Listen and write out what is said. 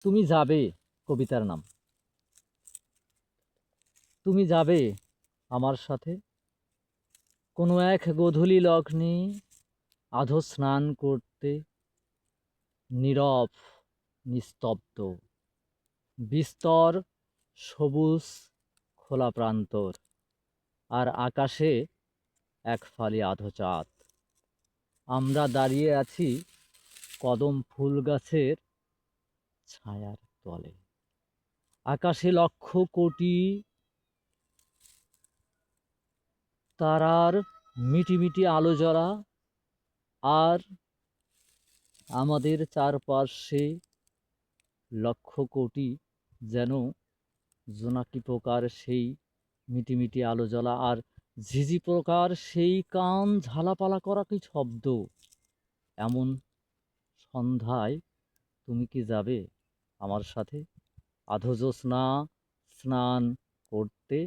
তুমি যাবে কবিতার নাম। তুমি যাবে আমার সাথে কোনো এক গোধূলি লগ্নে আধো স্নান করতে, নীরব নিস্তব্ধ বিস্তর সবুজ খোলা প্রান্তর, আর আকাশে এক ফালি আধো চাঁদ। আমরা দাঁড়িয়ে আছি কদম ফুল গাছের ছায়ার তলে। আকাশে লক্ষ কোটি তারার মিটিমিটি আলো জ্বলা, আর আমাদের চারপাশে লক্ষ কোটি যেন জোনাকি পোকার সেই মিটিমিটি আলো জ্বলা, আর ঝিঝি পোকার সেই কান ঝালাপালা করা কি শব্দ। এমন সন্ধ্যায় তুমি কি যাবে আমার সাথে আধো জ্যোৎস্না স্নান করতে?